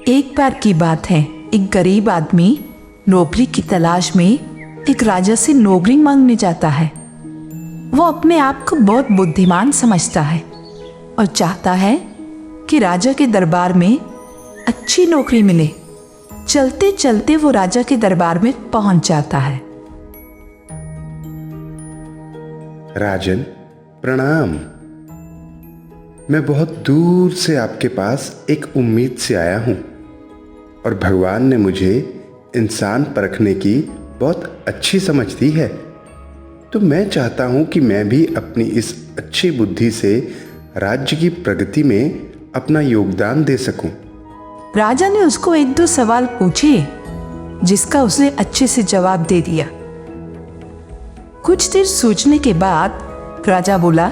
एक बार की बात है, एक गरीब आदमी नौकरी की तलाश में एक राजा से नौकरी मांगने जाता है। वो अपने आप को बहुत बुद्धिमान समझता है और चाहता है कि राजा के दरबार में अच्छी नौकरी मिले। चलते चलते वो राजा के दरबार में पहुंच जाता है। राजन, प्रणाम। मैं बहुत दूर से आपके पास एक उम्मीद से आया हूं और भगवान ने मुझे इंसान परखने की बहुत अच्छी समझ दी है। तो मैं चाहता हूं कि मैं भी अपनी इस अच्छी बुद्धि से राज्य की प्रगति में अपना योगदान दे सकूं। राजा ने उसको एक दो सवाल पूछे जिसका उसने अच्छे से जवाब दे दिया। कुछ देर सोचने के बाद राजा बोला,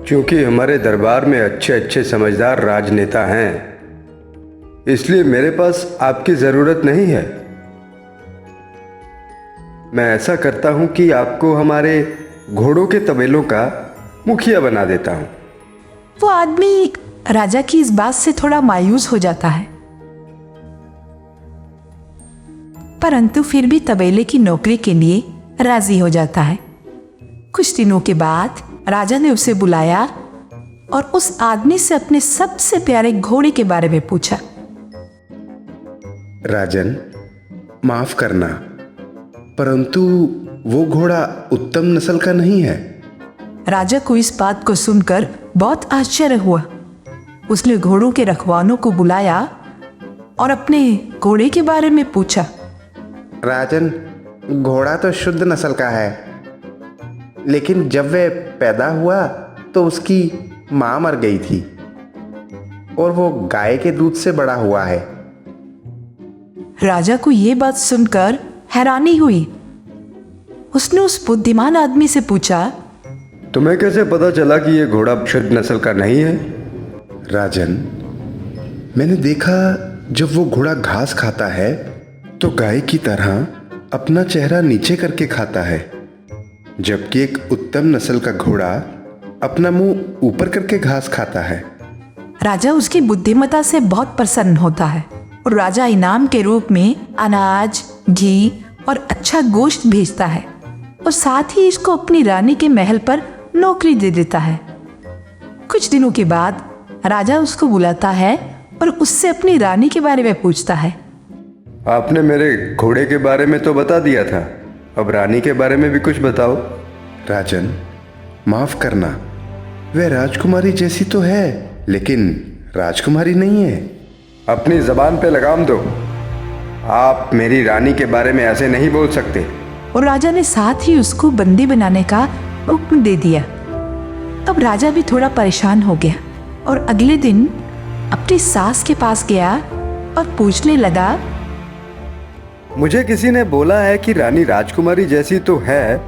क्योंकि हमारे दरबार में अच्छे अच्छे समझदार राजनेता हैं, इसलिए मेरे पास आपकी जरूरत नहीं है। मैं ऐसा करता हूं कि आपको हमारे घोड़ों के तबेलों का मुखिया बना देता हूं। वो आदमी राजा की इस बात से थोड़ा मायूस हो जाता है, परंतु फिर भी तबेले की नौकरी के लिए राजी हो जाता है। कुछ दिनों के बाद राजा ने उसे बुलाया और उस आदमी से अपने सबसे प्यारे घोड़े के बारे में पूछा। राजन, माफ करना, परंतु वो घोड़ा उत्तम नस्ल का नहीं है। राजा को इस बात को सुनकर बहुत आश्चर्य हुआ। उसने घोड़ों के रखवालों को बुलाया और अपने घोड़े के बारे में पूछा। राजन, घोड़ा तो शुद्ध नस्ल का है, लेकिन जब वह पैदा हुआ तो उसकी मां मर गई थी और वो गाय के दूध से बड़ा हुआ है। राजा को यह बात सुनकर हैरानी हुई। उसने उस बुद्धिमान आदमी से पूछा, तुम्हें कैसे पता चला कि यह घोड़ा शुद्ध नस्ल का नहीं है? राजन, मैंने देखा जब वो घोड़ा घास खाता है तो गाय की तरह अपना चेहरा नीचे करके खाता है, जबकि एक उत्तम नस्ल का घोड़ा अपना मुंह ऊपर करके घास खाता है। राजा उसकी बुद्धिमत्ता से बहुत प्रसन्न होता है और राजा इनाम के रूप में अनाज, घी और अच्छा गोश्त भेजता है और साथ ही इसको अपनी रानी के महल पर नौकरी दे देता है। कुछ दिनों के बाद राजा उसको बुलाता है और उससे अपनी रानी के बारे में पूछता है। आपने मेरे घोड़े के बारे में तो बता दिया था, अब रानी के बारे में भी कुछ बताओ। राजन, माफ करना, वह राजकुमारी जैसी तो है लेकिन राजकुमारी नहीं है। अपनी जबान पे लगाम दो। आप मेरी रानी के बारे में ऐसे नहीं बोल सकते। और राजा ने साथ ही उसको बंदी बनाने का हुक्म दे दिया। अब राजा भी थोड़ा परेशान हो गया और अगले दिन अपनी सास के पास गया और पूछने लगा, मुझे किसी ने बोला है कि रानी राजकुमारी जैसी तो है,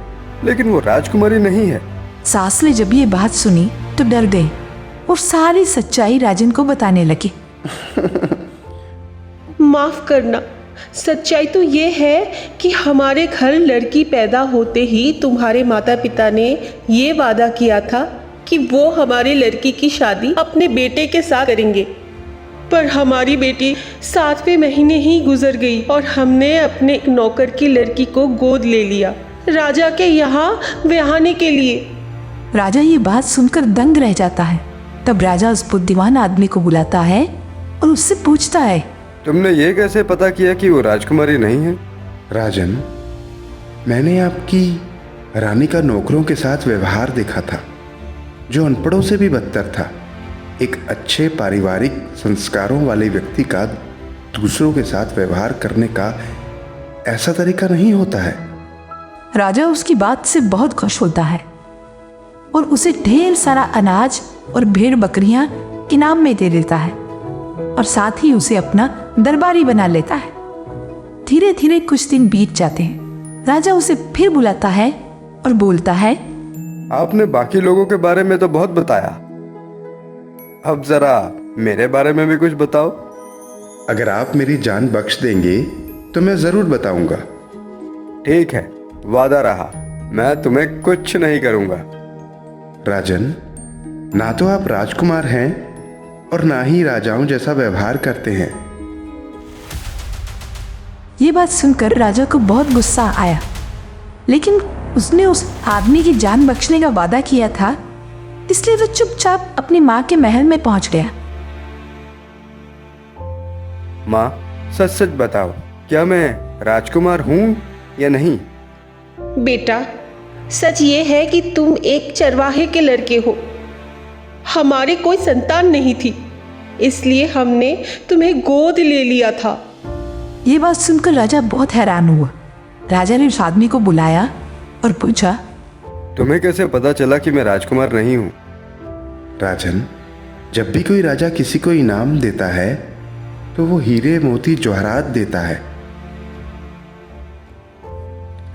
लेकिन वो राजकुमारी नहीं है। सास ने जब ये बात सुनी तो डर गई और सारी सच्चाई राजन को बताने लगी। माफ करना, सच्चाई तो ये है कि हमारे घर लड़की पैदा होते ही तुम्हारे माता पिता ने ये वादा किया था कि वो हमारी लड़की की शादी अपने बेटे के साथ करेंगे, पर हमारी बेटी 7वें महीने ही गुजर गई और हमने अपने एक नौकर की लड़की को गोद ले लिया राजा के यहाँ ब्याहने के लिए। राजा ये बात सुनकर दंग रह जाता है। तब राजा उस बुद्धिमान आदमी को बुलाता है और उससे पूछता है, तुमने ये कैसे पता किया कि वो राजकुमारी नहीं है? राजन, मैंने आपकी रानी का नौकरों के साथ व्यवहार देखा था, जो अनपढ़ों से भी बदतर था। एक अच्छे पारिवारिक संस्कारों वाले व्यक्ति का दूसरों के साथ व्यवहार करने का ऐसा तरीका नहीं होता है। राजा उसकी बात से बहुत खुश होता है और उसे ढेर सारा अनाज और भेड़ बकरियां इनाम में दे देता है और साथ ही उसे अपना दरबारी बना लेता है। धीरे धीरे कुछ दिन बीत जाते हैं। राजा उसे फिर बुलाता है और बोलता है, आपने बाकी लोगों के बारे में तो बहुत बताया, अब जरा मेरे बारे में भी कुछ बताओ। अगर आप मेरी जान बख्श देंगे तो मैं जरूर बताऊंगा। ठीक है, वादा रहा, मैं तुम्हें कुछ नहीं करूंगा। राजन, ना तो आप राजकुमार हैं और ना ही राजाओं जैसा व्यवहार करते हैं। ये बात सुनकर राजा को बहुत गुस्सा आया, लेकिन उसने उस आदमी की जान बख्शने का वादा किया था, इसलिए वो चुपचाप अपनी माँ के महल में पहुंच गया। माँ, सच सच बताओ, क्या मैं राजकुमार हूँ या नहीं? बेटा, सच ये है कि तुम एक चरवाहे के लड़के हो। हमारे कोई संतान नहीं थी, इसलिए हमने तुम्हें गोद ले लिया था। ये बात सुनकर राजा बहुत हैरान हुआ। राजा ने उस आदमी को बुलाया और पूछा, तुम्हें कैसे पता चला कि मैं राजकुमार नहीं हूँ? राजन, जब भी कोई राजा किसी को इनाम देता है तो वो हीरे मोती जवाहरात देता है,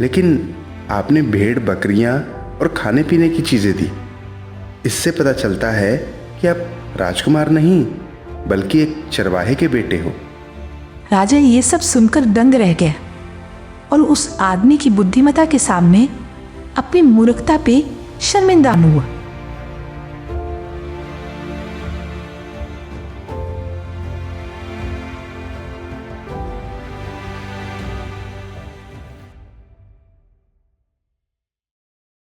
लेकिन आपने भेड़ बकरियां और खाने पीने की चीजें दी। इससे पता चलता है कि आप राजकुमार नहीं बल्कि एक चरवाहे के बेटे हो। राजा ये सब सुनकर दंग रह गया और उस आदमी की बुद्धिमत्ता के सामने अपनी मूर्खता पे शर्मिंदा हुआ।